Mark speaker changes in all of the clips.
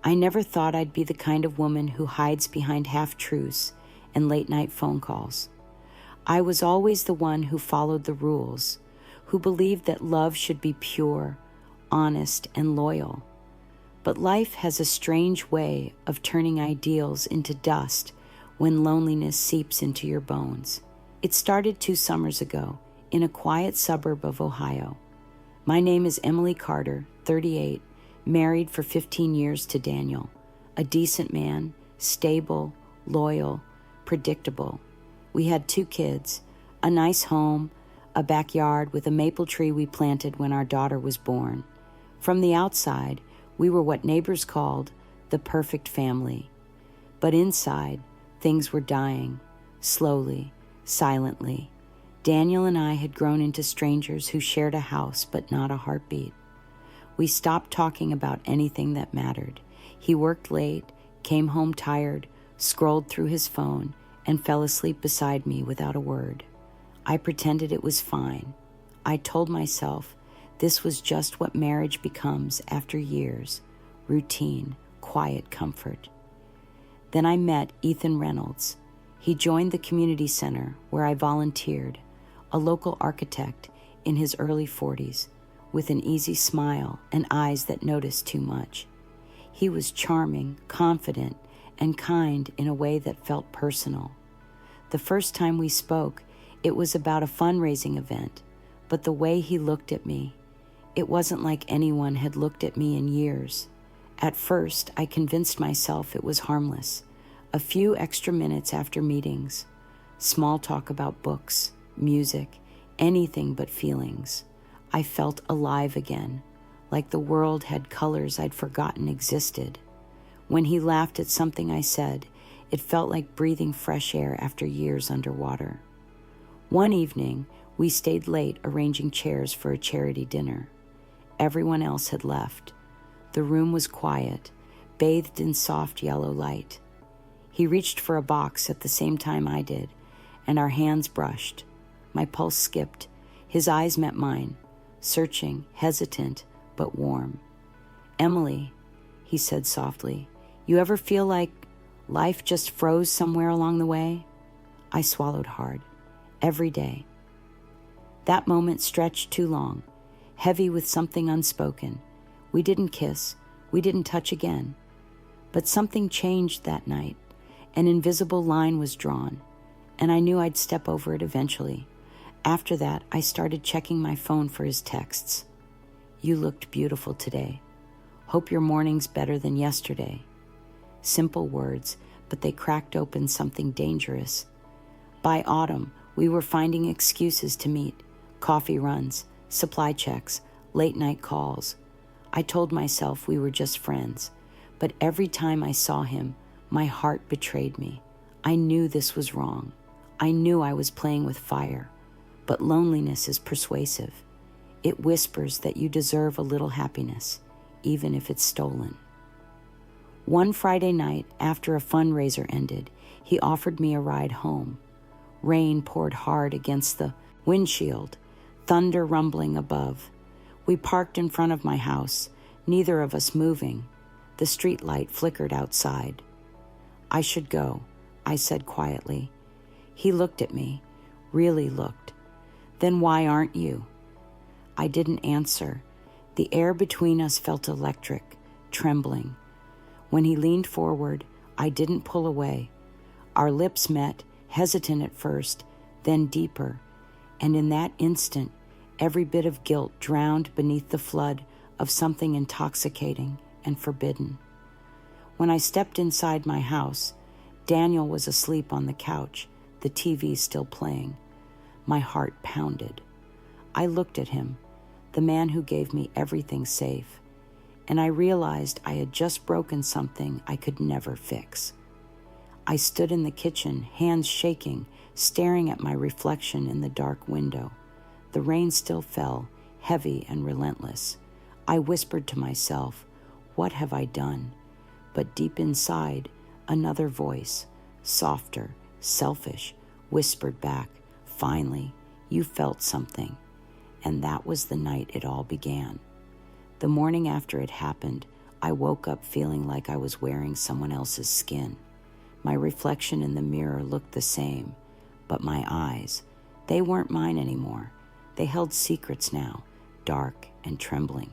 Speaker 1: I never thought I'd be the kind of woman who hides behind half-truths and late-night phone calls. I was always the one who followed the rules, who believed that love should be pure, honest, and loyal. But life has a strange way of turning ideals into dust when loneliness seeps into your bones. It started 2 summers ago in a quiet suburb of Ohio. My name is Emily Carter, 38, married for 15 years to Daniel, a decent man, stable, loyal, predictable. We had 2 kids, a nice home, a backyard with a maple tree we planted when our daughter was born. From the outside, we were what neighbors called the perfect family. But inside, things were dying, slowly, silently. Daniel and I had grown into strangers who shared a house but not a heartbeat. We stopped talking about anything that mattered. He worked late, came home tired, scrolled through his phone, and fell asleep beside me without a word. I pretended it was fine. I told myself this was just what marriage becomes after years, routine, quiet comfort. Then I met Ethan Reynolds. He joined the community center where I volunteered, a local architect in his early 40s, with an easy smile and eyes that noticed too much. He was charming, confident, and kind in a way that felt personal. The first time we spoke, it was about a fundraising event, but the way he looked at me, it wasn't like anyone had looked at me in years. At first, I convinced myself it was harmless. A few extra minutes after meetings, small talk about books, music, anything but feelings. I felt alive again, like the world had colors I'd forgotten existed. When he laughed at something I said, it felt like breathing fresh air after years underwater. One evening, we stayed late arranging chairs for a charity dinner. Everyone else had left. The room was quiet, bathed in soft yellow light. He reached for a box at the same time I did, and our hands brushed. My pulse skipped. His eyes met mine, searching, hesitant, but warm. "Emily," he said softly, "you ever feel like life just froze somewhere along the way?" I swallowed hard. Every day. That moment stretched too long, heavy with something unspoken. We didn't kiss. We didn't touch again. But something changed that night. An invisible line was drawn, and I knew I'd step over it eventually. After that, I started checking my phone for his texts. "You looked beautiful today. Hope your morning's better than yesterday." Simple words, but they cracked open something dangerous. By autumn, we were finding excuses to meet: coffee runs, supply checks, late-night calls. I told myself we were just friends, but every time I saw him, my heart betrayed me. I knew this was wrong. I knew I was playing with fire. But loneliness is persuasive. It whispers that you deserve a little happiness, even if it's stolen. One Friday night, after a fundraiser ended, he offered me a ride home. Rain poured hard against the windshield, thunder rumbling above. We parked in front of my house, neither of us moving. The street light flickered outside. "I should go," I said quietly. He looked at me, really looked. "Then why aren't you?" I didn't answer. The air between us felt electric, trembling. When he leaned forward, I didn't pull away. Our lips met, hesitant at first, then deeper, and in that instant, every bit of guilt drowned beneath the flood of something intoxicating and forbidden. When I stepped inside my house, Daniel was asleep on the couch, the TV still playing. My heart pounded. I looked at him, the man who gave me everything safe, and I realized I had just broken something I could never fix. I stood in the kitchen, hands shaking, staring at my reflection in the dark window. The rain still fell, heavy and relentless. I whispered to myself, "What have I done?" But deep inside, another voice, softer, selfish, whispered back, "Finally, you felt something." And that was the night it all began. The morning after it happened, I woke up feeling like I was wearing someone else's skin. My reflection in the mirror looked the same, but my eyes, they weren't mine anymore. They held secrets now, dark and trembling.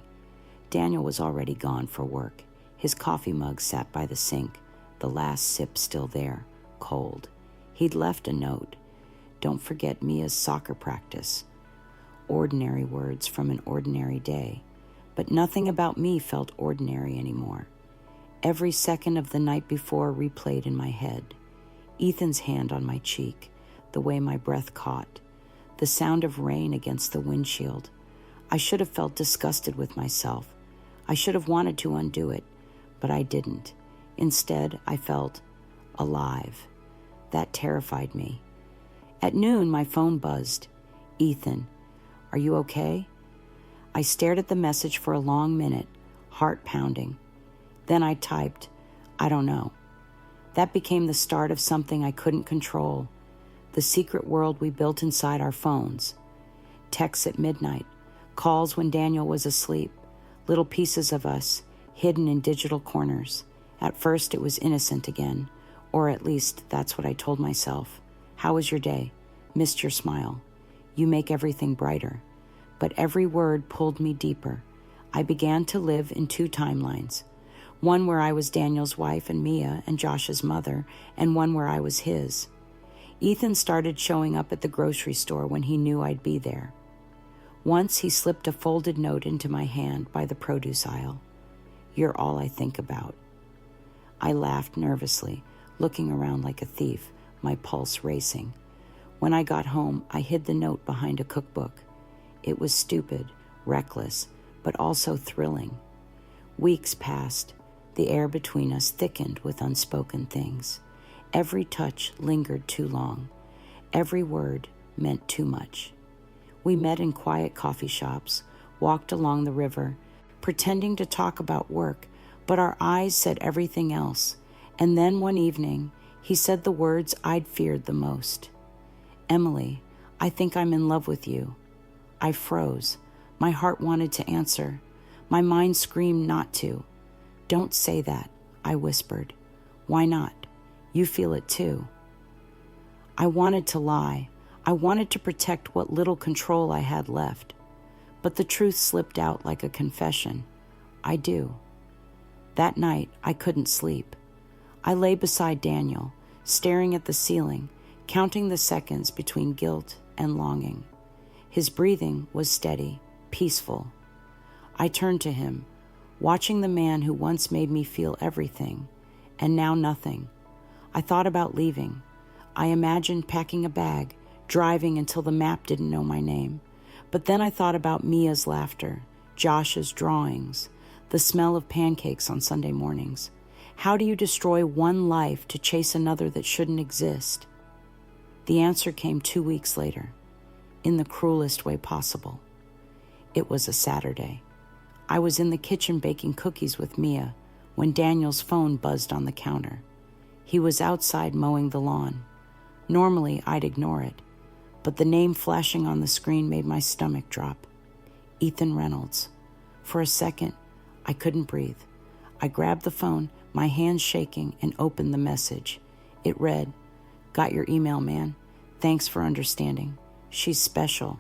Speaker 1: Daniel was already gone for work. His coffee mug sat by the sink, the last sip still there, cold. He'd left a note. Don't forget Mia's soccer practice. Ordinary words from an ordinary day. But nothing about me felt ordinary anymore. Every second of the night before replayed in my head. Ethan's hand on my cheek, the way my breath caught, the sound of rain against the windshield. I should have felt disgusted with myself. I should have wanted to undo it, but I didn't. Instead, I felt alive. That terrified me. At noon, my phone buzzed. Ethan, are you okay? I stared at the message for a long minute, heart pounding. Then I typed, I don't know. That became the start of something I couldn't control, the secret world we built inside our phones. Texts at midnight, calls when Daniel was asleep, little pieces of us hidden in digital corners. At first it was innocent again, or at least that's what I told myself. How was your day? Missed your smile. You make everything brighter. But every word pulled me deeper. I began to live in two timelines. One where I was Daniel's wife and Mia and Josh's mother, and one where I was his. Ethan started showing up at the grocery store when he knew I'd be there. Once he slipped a folded note into my hand by the produce aisle. You're all I think about. I laughed nervously, looking around like a thief, my pulse racing. When I got home, I hid the note behind a cookbook. It was stupid, reckless, but also thrilling. Weeks passed. The air between us thickened with unspoken things. Every touch lingered too long. Every word meant too much. We met in quiet coffee shops, walked along the river, pretending to talk about work, but our eyes said everything else. And then one evening, he said the words I'd feared the most. Emily, I think I'm in love with you. I froze. My heart wanted to answer. My mind screamed not to. Don't say that, I whispered. Why not? You feel it too. I wanted to lie. I wanted to protect what little control I had left. But the truth slipped out like a confession. I do. That night, I couldn't sleep. I lay beside Daniel, staring at the ceiling, counting the seconds between guilt and longing. His breathing was steady, peaceful. I turned to him, watching the man who once made me feel everything, and now nothing. I thought about leaving. I imagined packing a bag, driving until the map didn't know my name. But then I thought about Mia's laughter, Josh's drawings, the smell of pancakes on Sunday mornings. How do you destroy one life to chase another that shouldn't exist? The answer came 2 weeks later, in the cruelest way possible. It was a Saturday. I was in the kitchen baking cookies with Mia when Daniel's phone buzzed on the counter. He was outside mowing the lawn. Normally, I'd ignore it, but the name flashing on the screen made my stomach drop. Ethan Reynolds. For a second, I couldn't breathe. I grabbed the phone, my hands shaking, and opened the message. It read, "Got your email, man. Thanks for understanding. She's special."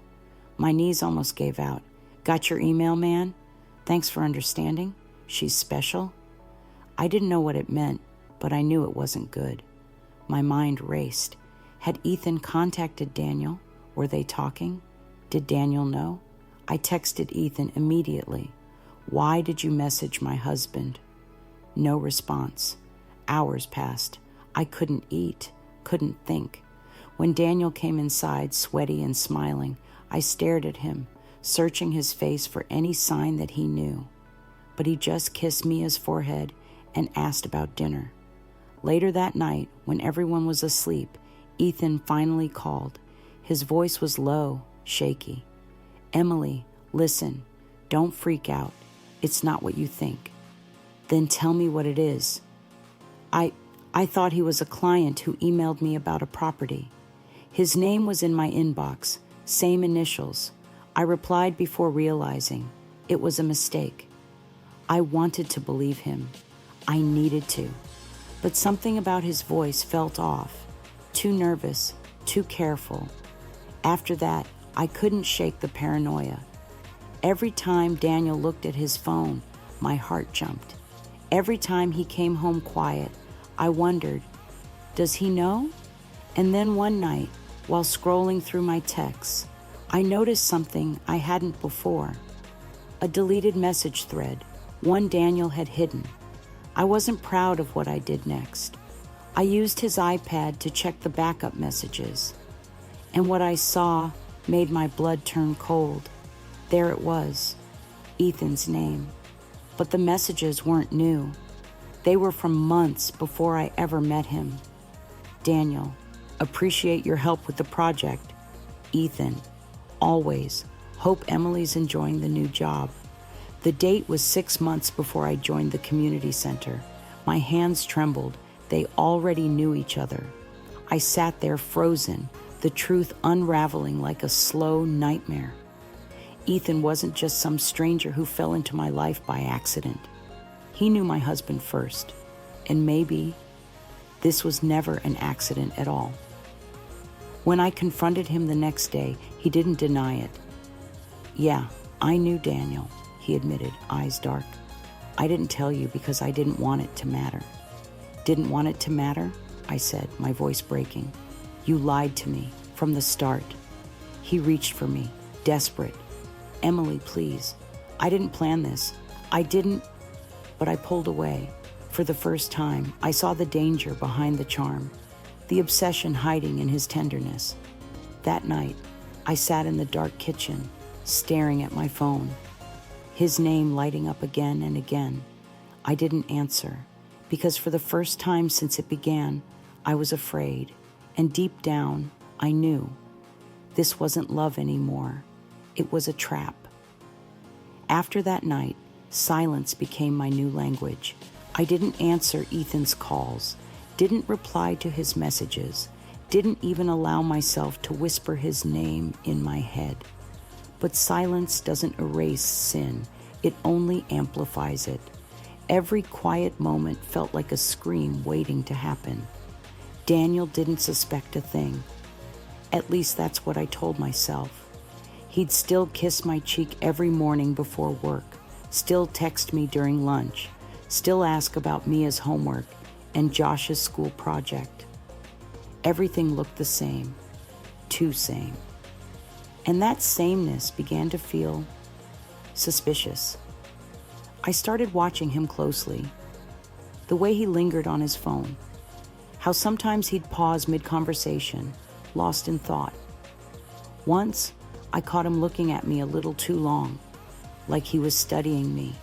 Speaker 1: My knees almost gave out. "Got your email, man? Thanks for understanding. She's special." I didn't know what it meant, but I knew it wasn't good. My mind raced. Had Ethan contacted Daniel? Were they talking? Did Daniel know? I texted Ethan immediately. "Why did you message my husband?" No response. Hours passed. I couldn't eat, couldn't think. When Daniel came inside, sweaty and smiling, I stared at him, searching his face for any sign that he knew. But he just kissed Mia's forehead and asked about dinner. Later that night, when everyone was asleep, Ethan finally called. His voice was low, shaky. "Emily, listen, don't freak out. It's not what you think." "Then tell me what it is." I thought he was a client who emailed me about a property. His name was in my inbox, same initials. I replied before realizing it was a mistake. I wanted to believe him. I needed to. But something about his voice felt off. Too nervous, too careful. After that, I couldn't shake the paranoia. Every time Daniel looked at his phone, my heart jumped. Every time he came home quiet, I wondered, does he know? And then one night, while scrolling through my texts, I noticed something I hadn't before. A deleted message thread, one Daniel had hidden. I wasn't proud of what I did next. I used his iPad to check the backup messages, and what I saw made my blood turn cold. There it was, Ethan's name. But the messages weren't new. They were from months before I ever met him. Daniel, appreciate your help with the project. Ethan, always, hope Emily's enjoying the new job. The date was 6 months before I joined the community center. My hands trembled. They already knew each other. I sat there frozen, the truth unraveling like a slow nightmare. Ethan wasn't just some stranger who fell into my life by accident. He knew my husband first, and maybe this was never an accident at all. When I confronted him the next day, he didn't deny it. Yeah, I knew Daniel, he admitted, eyes dark. I didn't tell you because I didn't want it to matter. Didn't want it to matter? I said, my voice breaking. You lied to me from the start. He reached for me, desperate. Emily, please. I didn't plan this. But I pulled away. For the first time, I saw the danger behind the charm, the obsession hiding in his tenderness. That night, I sat in the dark kitchen, staring at my phone, his name lighting up again and again. I didn't answer, because for the first time since it began, I was afraid, and deep down, I knew. This wasn't love anymore. It was a trap. After that night, silence became my new language. I didn't answer Ethan's calls, didn't reply to his messages, didn't even allow myself to whisper his name in my head. But silence doesn't erase sin, it only amplifies it. Every quiet moment felt like a scream waiting to happen. Daniel didn't suspect a thing. At least that's what I told myself. He'd still kiss my cheek every morning before work, still text me during lunch, still ask about Mia's homework and Josh's school project. Everything looked the same, too same. And that sameness began to feel suspicious. I started watching him closely, the way he lingered on his phone, how sometimes he'd pause mid-conversation, lost in thought. Once, I caught him looking at me a little too long, like he was studying me,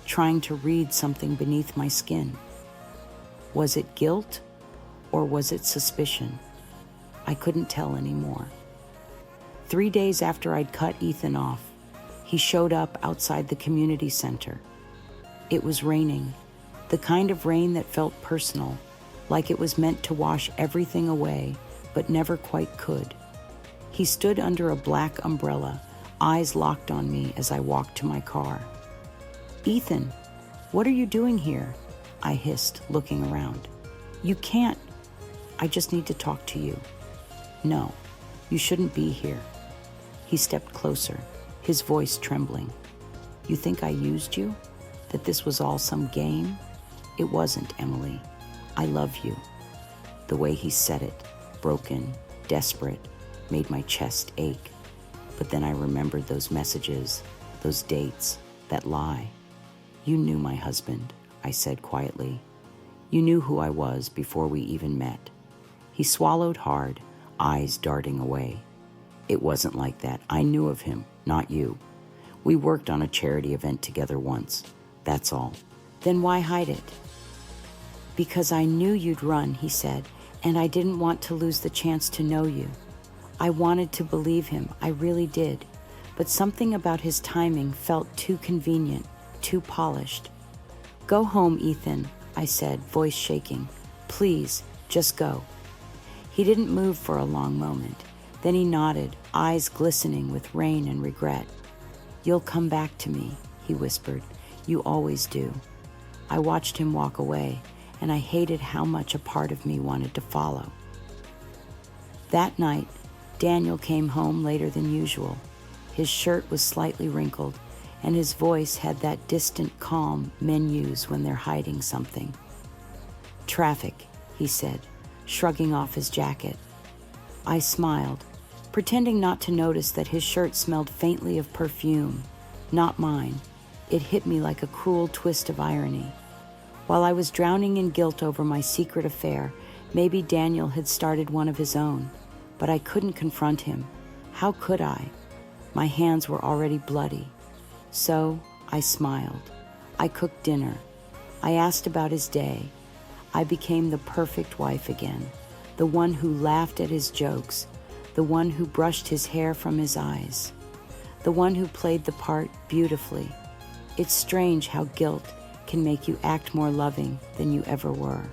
Speaker 1: trying to read something beneath my skin. Was it guilt or was it suspicion? I couldn't tell anymore. 3 days after I'd cut Ethan off, he showed up outside the community center. It was raining, the kind of rain that felt personal, like it was meant to wash everything away, but never quite could. He stood under a black umbrella, eyes locked on me as I walked to my car. Ethan, what are you doing here? I hissed, looking around. You can't. I just need to talk to you. No, you shouldn't be here. He stepped closer, his voice trembling. You think I used you? That this was all some game? It wasn't, Emily. I love you. The way he said it, broken, desperate, made my chest ache. But then I remembered those messages, those dates, that lie. You knew my husband, I said quietly. You knew who I was before we even met. He swallowed hard, eyes darting away. It wasn't like that. I knew of him, not you. We worked on a charity event together once. That's all. Then why hide it? Because I knew you'd run, he said, and I didn't want to lose the chance to know you. I wanted to believe him, I really did, but something about his timing felt too convenient, too polished. Go home, Ethan, I said, voice shaking. Please, just go. He didn't move for a long moment. Then he nodded, eyes glistening with rain and regret. You'll come back to me, he whispered. You always do." I watched him walk away, and I hated how much a part of me wanted to follow. That night, Daniel came home later than usual. His shirt was slightly wrinkled, and his voice had that distant calm men use when they're hiding something. "Traffic," he said, shrugging off his jacket. I smiled, pretending not to notice that his shirt smelled faintly of perfume, not mine. It hit me like a cruel twist of irony. While I was drowning in guilt over my secret affair, maybe Daniel had started one of his own, but I couldn't confront him. How could I? My hands were already bloody. So I smiled. I cooked dinner. I asked about his day. I became the perfect wife again, the one who laughed at his jokes, the one who brushed his hair from his eyes, the one who played the part beautifully. It's strange how guilt can make you act more loving than you ever were.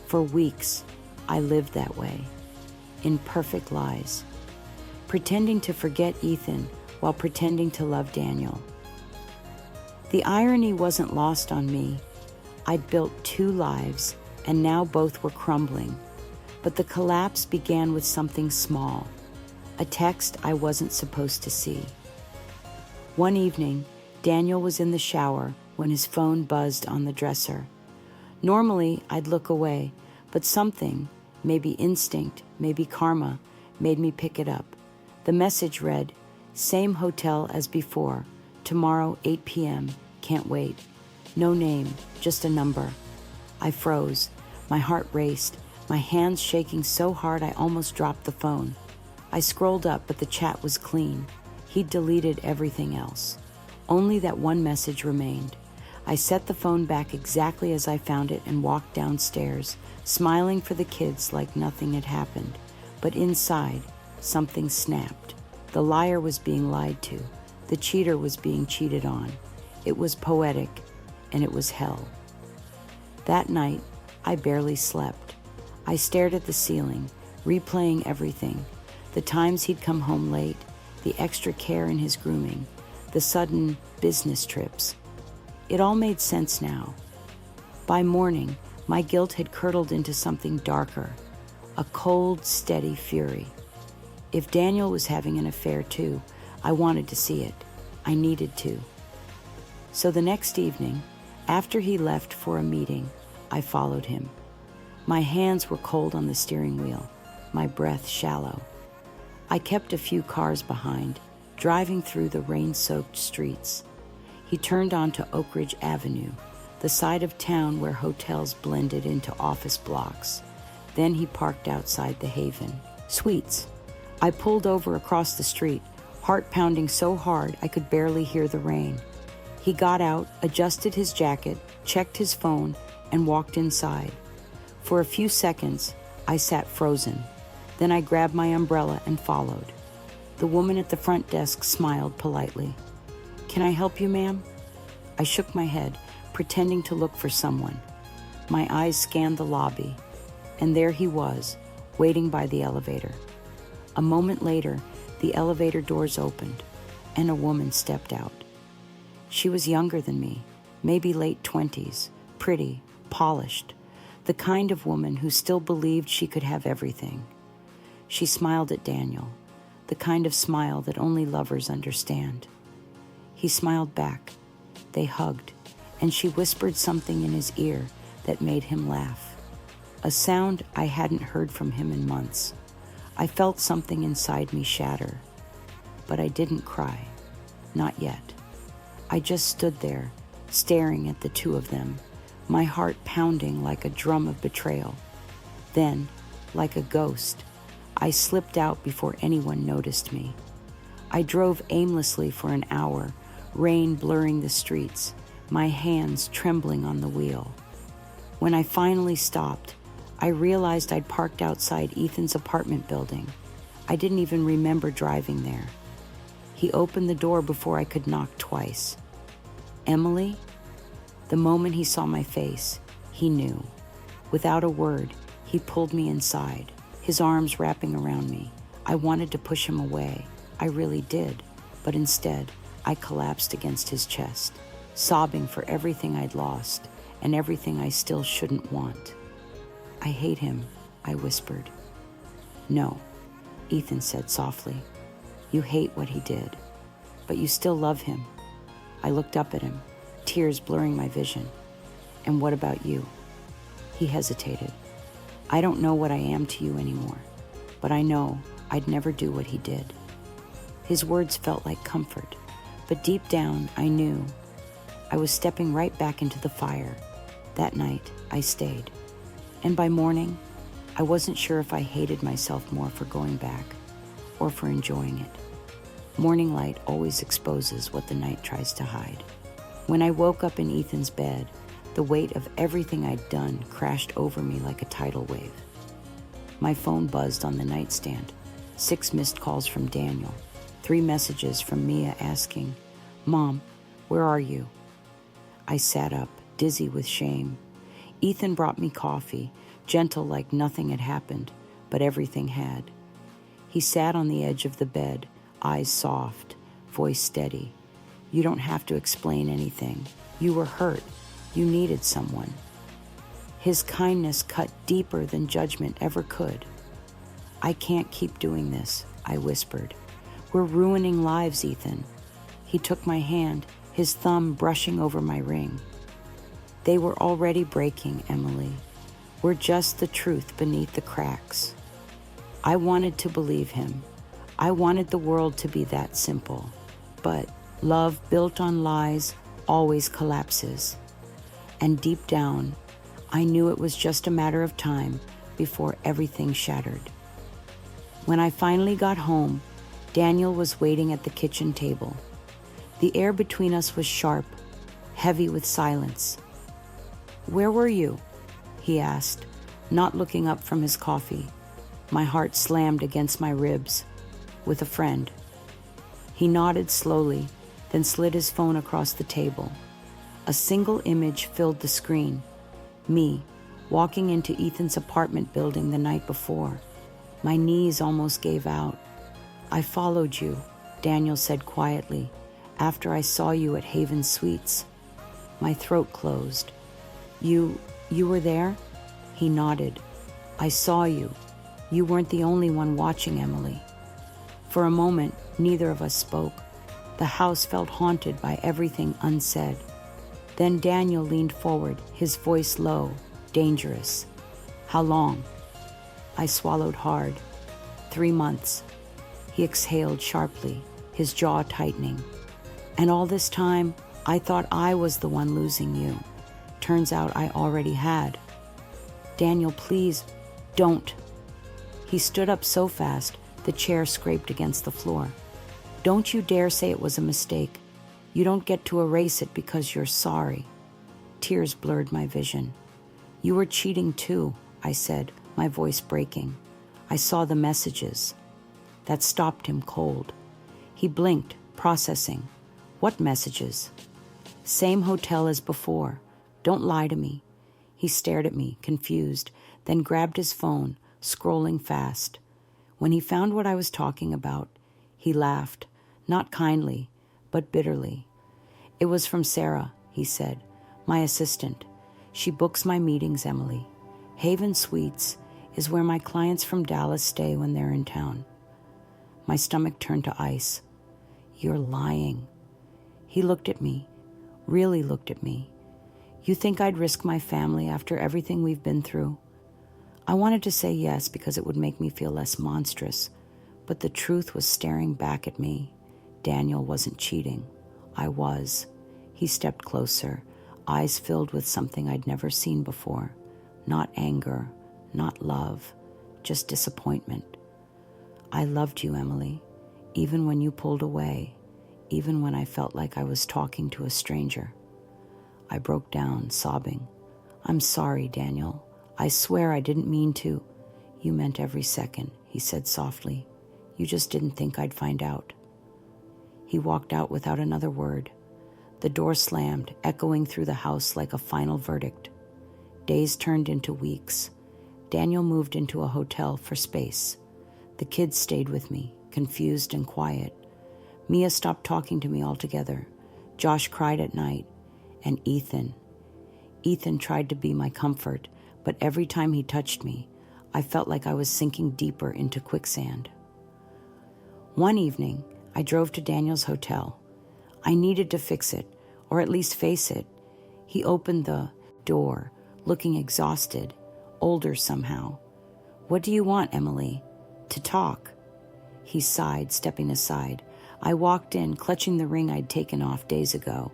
Speaker 1: For weeks, I lived that way, in perfect lies, pretending to forget Ethan while pretending to love Daniel. The irony wasn't lost on me. I'd built 2 lives, and now both were crumbling. But the collapse began with something small, a text I wasn't supposed to see. One evening, Daniel was in the shower when his phone buzzed on the dresser. Normally, I'd look away, but something, maybe instinct, maybe karma, made me pick it up. The message read, "Same hotel as before, tomorrow 8 p.m., can't wait." No name, just a number. I froze. My heart raced, my hands shaking so hard I almost dropped the phone. I scrolled up, but the chat was clean. He'd deleted everything else. Only that one message remained. I set the phone back exactly as I found it and walked downstairs, smiling for the kids like nothing had happened. But inside, something snapped. The liar was being lied to. The cheater was being cheated on. It was poetic, and it was hell. That night, I barely slept. I stared at the ceiling, replaying everything. The times he'd come home late, the extra care in his grooming, the sudden business trips. It all made sense now. By morning, my guilt had curdled into something darker, a cold, steady fury. If Daniel was having an affair too, I wanted to see it. I needed to. So the next evening, after he left for a meeting, I followed him. My hands were cold on the steering wheel, my breath shallow. I kept a few cars behind, driving through the rain-soaked streets. He turned onto Oak Ridge Avenue, the side of town where hotels blended into office blocks. Then he parked outside the Haven Suites. I pulled over across the street, heart pounding so hard I could barely hear the rain. He got out, adjusted his jacket, checked his phone, and walked inside. For a few seconds, I sat frozen. Then I grabbed my umbrella and followed. The woman at the front desk smiled politely. "Can I help you, ma'am?" I shook my head, pretending to look for someone. My eyes scanned the lobby, and there he was, waiting by the elevator. A moment later, the elevator doors opened, and a woman stepped out. She was younger than me, maybe late 20s, pretty, polished, the kind of woman who still believed she could have everything. She smiled at Daniel, the kind of smile that only lovers understand. He smiled back. They hugged, and she whispered something in his ear that made him laugh. A sound I hadn't heard from him in months. I felt something inside me shatter, but I didn't cry. Not yet. I just stood there, staring at the two of them, my heart pounding like a drum of betrayal. Then, like a ghost, I slipped out before anyone noticed me. I drove aimlessly for an hour, rain blurring the streets, my hands trembling on the wheel. When I finally stopped, I realized I'd parked outside Ethan's apartment building. I didn't even remember driving there. He opened the door before I could knock twice. "Emily?" The moment he saw my face, he knew. Without a word, he pulled me inside, his arms wrapping around me. I wanted to push him away. I really did, but instead, I collapsed against his chest. sobbing for everything I'd lost and everything I still shouldn't want. I hate him, I whispered. No, Ethan said softly. You hate what he did, but you still love him. I looked up at him, tears blurring my vision. And what about you? He hesitated. I don't know what I am to you anymore, but I know I'd never do what he did. His words felt like comfort, but deep down I knew I was stepping right back into the fire. That night, I stayed. And by morning, I wasn't sure if I hated myself more for going back or for enjoying it. Morning light always exposes what the night tries to hide. When I woke up in Ethan's bed, the weight of everything I'd done crashed over me like a tidal wave. My phone buzzed on the nightstand. 6 missed calls from Daniel. 3 messages from Mia asking, Mom, where are you? I sat up, dizzy with shame. Ethan brought me coffee, gentle like nothing had happened, but everything had. He sat on the edge of the bed, eyes soft, voice steady. You don't have to explain anything. You were hurt. You needed someone. His kindness cut deeper than judgment ever could. I can't keep doing this, I whispered. We're ruining lives, Ethan. He took my hand, his thumb brushing over my ring. They were already breaking, Emily. We're just the truth beneath the cracks. I wanted to believe him. I wanted the world to be that simple. But love built on lies always collapses. And deep down, I knew it was just a matter of time before everything shattered. When I finally got home, Daniel was waiting at the kitchen table. The air between us was sharp, heavy with silence. Where were you? He asked, not looking up from his coffee. My heart slammed against my ribs. With a friend. He nodded slowly, then slid his phone across the table. A single image filled the screen. Me, walking into Ethan's apartment building the night before. My knees almost gave out. I followed you, Daniel said quietly, after I saw you at Haven Suites. My throat closed. You were there? He nodded. I saw you. You weren't the only one watching, Emily. For a moment, neither of us spoke. The house felt haunted by everything unsaid. Then Daniel leaned forward, his voice low, dangerous. How long? I swallowed hard. 3 months. He exhaled sharply, his jaw tightening. And all this time, I thought I was the one losing you. Turns out I already had. Daniel, please, don't. He stood up so fast, the chair scraped against the floor. Don't you dare say it was a mistake. You don't get to erase it because you're sorry. Tears blurred my vision. You were cheating too, I said, my voice breaking. I saw the messages. That stopped him cold. He blinked, processing. What messages? Same hotel as before. Don't lie to me. He stared at me, confused, then grabbed his phone, scrolling fast. When he found what I was talking about, he laughed, not kindly, but bitterly. It was from Sarah, he said, my assistant. She books my meetings, Emily. Haven Suites is where my clients from Dallas stay when they're in town. My stomach turned to ice. You're lying. He looked at me, really looked at me. You think I'd risk my family after everything we've been through? I wanted to say yes because it would make me feel less monstrous, but the truth was staring back at me. Daniel wasn't cheating. I was. He stepped closer, eyes filled with something I'd never seen before. Not anger, not love, just disappointment. I loved you, Emily, even when you pulled away, even when I felt like I was talking to a stranger. I broke down, sobbing. I'm sorry, Daniel. I swear I didn't mean to. You meant every second, he said softly. You just didn't think I'd find out. He walked out without another word. The door slammed, echoing through the house like a final verdict. Days turned into weeks. Daniel moved into a hotel for space. The kids stayed with me, confused and quiet. Mia stopped talking to me altogether. Josh cried at night. And Ethan. Ethan tried to be my comfort, but every time he touched me, I felt like I was sinking deeper into quicksand. One evening, I drove to Daniel's hotel. I needed to fix it, or at least face it. He opened the door, looking exhausted, older somehow. "What do you want, Emily?" "To talk." He sighed, stepping aside. I walked in, clutching the ring I'd taken off days ago.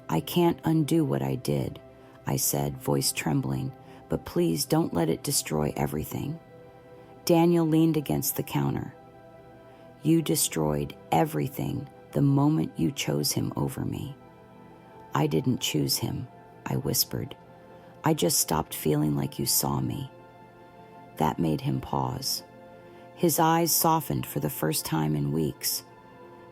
Speaker 1: "I can't undo what I did," I said, voice trembling, "but please don't let it destroy everything." Daniel leaned against the counter. "You destroyed everything the moment you chose him over me." "I didn't choose him," I whispered. "I just stopped feeling like you saw me." That made him pause. His eyes softened for the first time in weeks.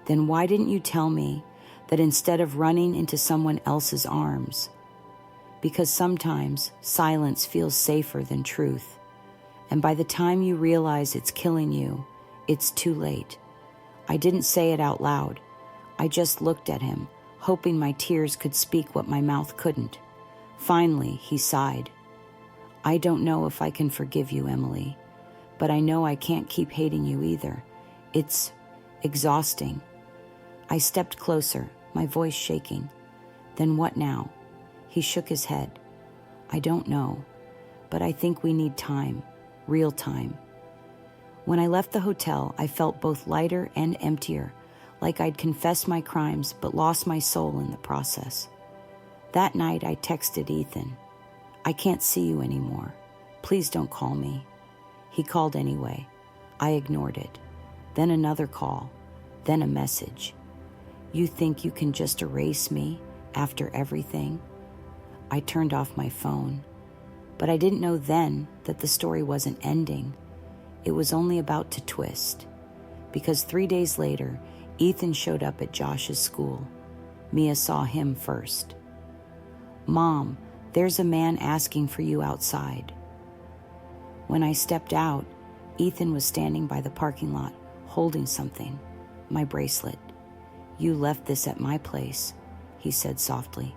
Speaker 1: "Then why didn't you tell me that instead of running into someone else's arms?" "Because sometimes silence feels safer than truth. And by the time you realize it's killing you, it's too late." I didn't say it out loud. I just looked at him, hoping my tears could speak what my mouth couldn't. Finally, he sighed. "I don't know if I can forgive you, Emily, but I know I can't keep hating you either. It's exhausting." I stepped closer, my voice shaking. "Then what now?" He shook his head. "I don't know, but I think we need time, real time." When I left the hotel, I felt both lighter and emptier, like I'd confessed my crimes but lost my soul in the process. That night, I texted Ethan, "I can't see you anymore. Please don't call me." He called anyway. I ignored it. Then another call, then a message. "You think you can just erase me after everything?" I turned off my phone, but I didn't know then that the story wasn't ending. It was only about to twist, because 3 days later, Ethan showed up at Josh's school. Mia saw him first. "Mom, there's a man asking for you outside." When I stepped out, Ethan was standing by the parking lot, holding something, my bracelet. "You left this at my place," he said softly.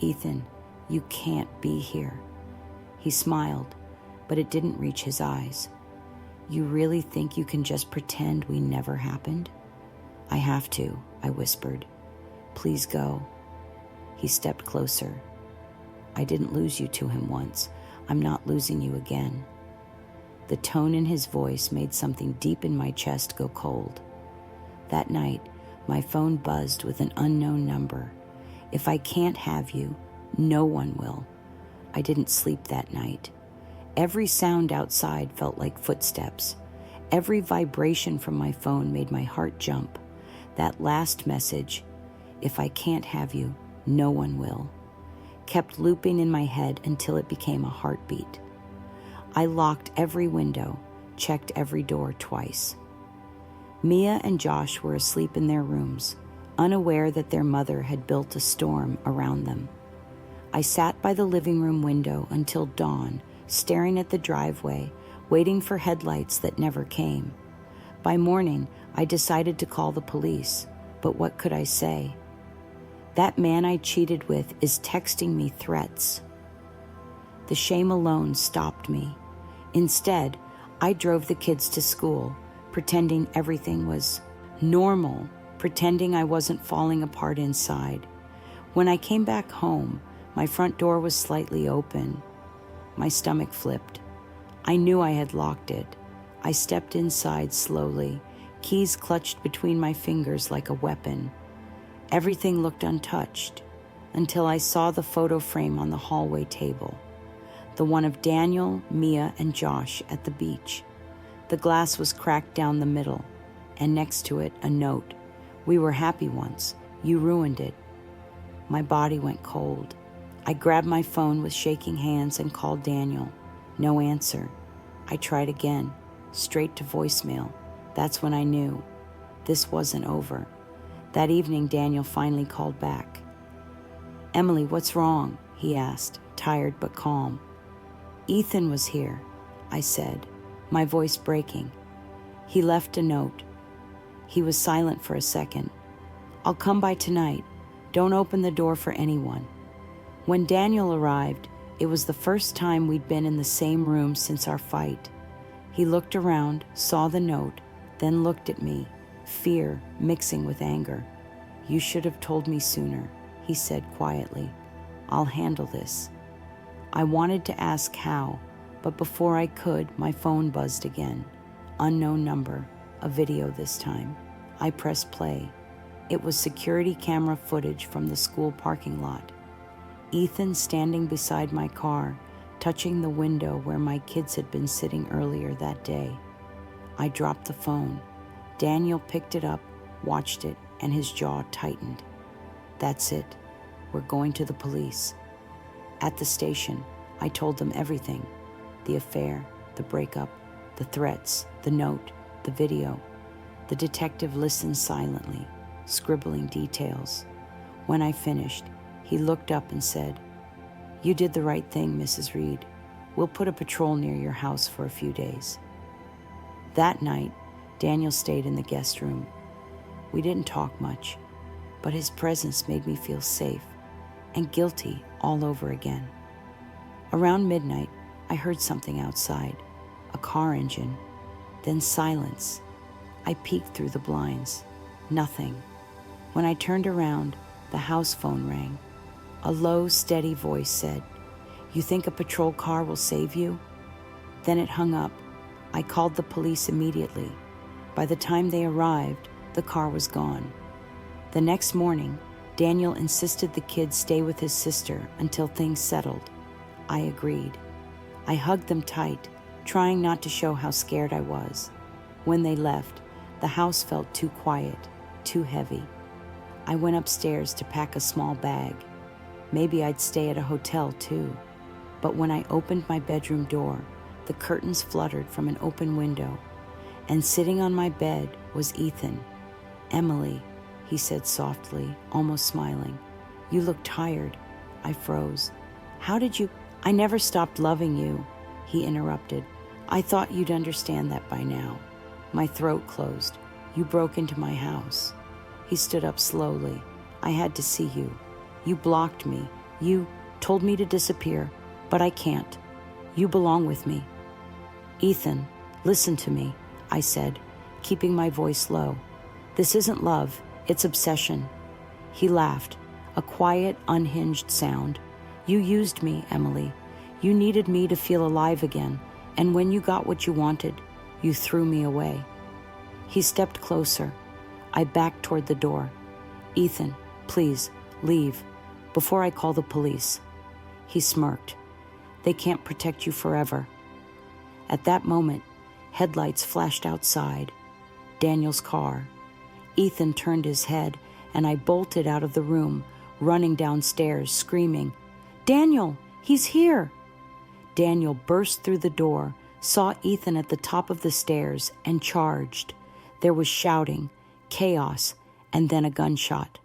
Speaker 1: "Ethan, you can't be here." He smiled, but it didn't reach his eyes. "You really think you can just pretend we never happened?" "I have to," I whispered. "Please go." He stepped closer. "I didn't lose you to him once. I'm not losing you again." The tone in his voice made something deep in my chest go cold. That night, my phone buzzed with an unknown number. If I can't have you, no one will. I didn't sleep that night. Every sound outside felt like footsteps. Every vibration from my phone made my heart jump. That last message, "If I can't have you, no one will," kept looping in my head until it became a heartbeat. I locked every window, checked every door twice. Mia and Josh were asleep in their rooms, unaware that their mother had built a storm around them. I sat by the living room window until dawn, staring at the driveway, waiting for headlights that never came. By morning, I decided to call the police, but what could I say? That man I cheated with is texting me threats. The shame alone stopped me. Instead, I drove the kids to school, pretending everything was normal, pretending I wasn't falling apart inside. When I came back home, my front door was slightly open. My stomach flipped. I knew I had locked it. I stepped inside slowly, keys clutched between my fingers like a weapon. Everything looked untouched until I saw the photo frame on the hallway table, the one of Daniel, Mia, and Josh at the beach. The glass was cracked down the middle, and next to it, a note. "We were happy once. You ruined it." My body went cold. I grabbed my phone with shaking hands and called Daniel. No answer. I tried again, straight to voicemail. That's when I knew this wasn't over. That evening, Daniel finally called back. "Emily, what's wrong?" he asked, tired but calm. "Ethan was here," I said, my voice breaking. "He left a note." He was silent for a second. "I'll come by tonight. Don't open the door for anyone." When Daniel arrived, it was the first time we'd been in the same room since our fight. He looked around, saw the note, then looked at me, fear mixing with anger. "You should have told me sooner," he said quietly. "I'll handle this." I wanted to ask how, but before I could, my phone buzzed again. Unknown number, a video this time. I pressed play. It was security camera footage from the school parking lot. Ethan standing beside my car, touching the window where my kids had been sitting earlier that day. I dropped the phone. Daniel picked it up, watched it, and his jaw tightened. "That's it. We're going to the police." At the station, I told them everything. The affair, the breakup, the threats, the note, the video. The detective listened silently, scribbling details. When I finished, he looked up and said, "You did the right thing, Mrs. Reed. We'll put a patrol near your house for a few days." That night, Daniel stayed in the guest room. We didn't talk much, but his presence made me feel safe and guilty all over again. Around midnight, I heard something outside, a car engine, then silence. I peeked through the blinds. Nothing. When I turned around, the house phone rang. A low, steady voice said, "You think a patrol car will save you?" Then it hung up. I called the police immediately. By the time they arrived, the car was gone. The next morning, Daniel insisted the kids stay with his sister until things settled. I agreed. I hugged them tight, trying not to show how scared I was. When they left, the house felt too quiet, too heavy. I went upstairs to pack a small bag. Maybe I'd stay at a hotel too. But when I opened my bedroom door, the curtains fluttered from an open window, and sitting on my bed was Ethan. "Emily," he said softly, almost smiling. "You look tired." I froze. "How did you—" "I never stopped loving you," he interrupted. "I thought you'd understand that by now." My throat closed. "You broke into my house." He stood up slowly. "I had to see you. You blocked me. You told me to disappear, but I can't. You belong with me." "Ethan, listen to me," I said, keeping my voice low. "This isn't love, it's obsession." He laughed, a quiet, unhinged sound. "You used me, Emily. You needed me to feel alive again, and when you got what you wanted, you threw me away." He stepped closer. I backed toward the door. "Ethan, please, leave, before I call the police." He smirked. "They can't protect you forever." At that moment, headlights flashed outside. Daniel's car. Ethan turned his head, and I bolted out of the room, running downstairs, screaming, "Daniel, he's here!" Daniel burst through the door, saw Ethan at the top of the stairs, and charged. There was shouting, chaos, and then a gunshot.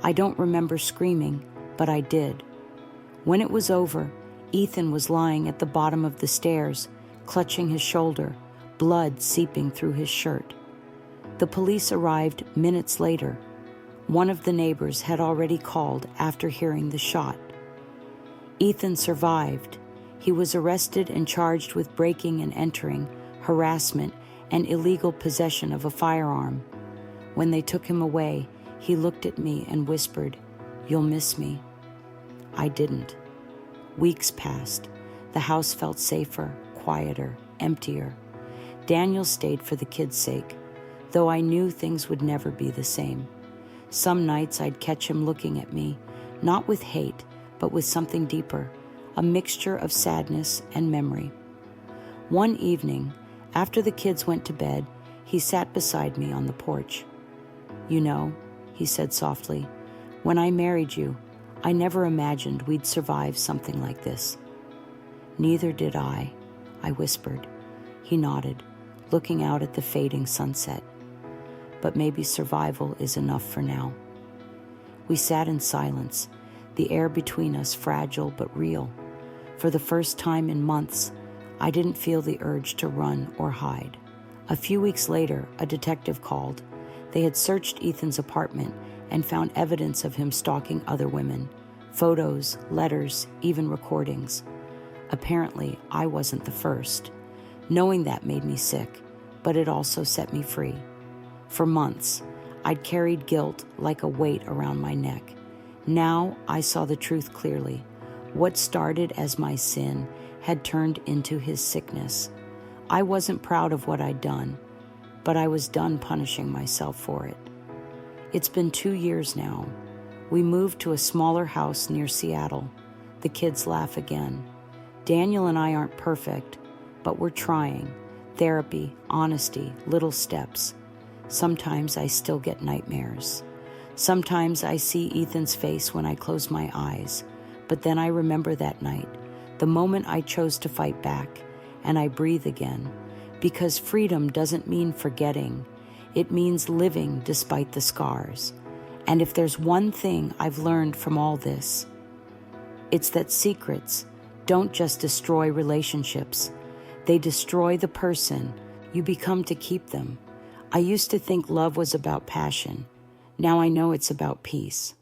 Speaker 1: I don't remember screaming, but I did. When it was over, Ethan was lying at the bottom of the stairs, clutching his shoulder, blood seeping through his shirt. The police arrived minutes later. One of the neighbors had already called after hearing the shot. Ethan survived. He was arrested and charged with breaking and entering, harassment, and illegal possession of a firearm. When they took him away, he looked at me and whispered, "You'll miss me." I didn't. Weeks passed. The house felt safer, quieter, emptier. Daniel stayed for the kids' sake, though I knew things would never be the same. Some nights I'd catch him looking at me, not with hate, but with something deeper, a mixture of sadness and memory. One evening, after the kids went to bed, he sat beside me on the porch. "You know," he said softly, "when I married you, I never imagined we'd survive something like this." "Neither did I whispered. He nodded, looking out at the fading sunset. "But maybe survival is enough for now." We sat in silence, the air between us fragile but real. For the first time in months, I didn't feel the urge to run or hide. A few weeks later, a detective called. They had searched Ethan's apartment and found evidence of him stalking other women, Photos, letters, even recordings. Apparently, I wasn't the first. Knowing that made me sick, but it also set me free. For months, I'd carried guilt like a weight around my neck. Now I saw the truth clearly. What started as my sin had turned into his sickness. I wasn't proud of what I'd done, but I was done punishing myself for it. It's been 2 years now. We moved to a smaller house near Seattle. The kids laugh again. Daniel and I aren't perfect, but we're trying. Therapy, honesty, little steps. Sometimes I still get nightmares. Sometimes I see Ethan's face when I close my eyes, but then I remember that night, the moment I chose to fight back, and I breathe again, because freedom doesn't mean forgetting. It means living despite the scars. And if there's one thing I've learned from all this, it's that secrets don't just destroy relationships. They destroy the person you become to keep them. I used to think love was about passion. Now I know it's about peace.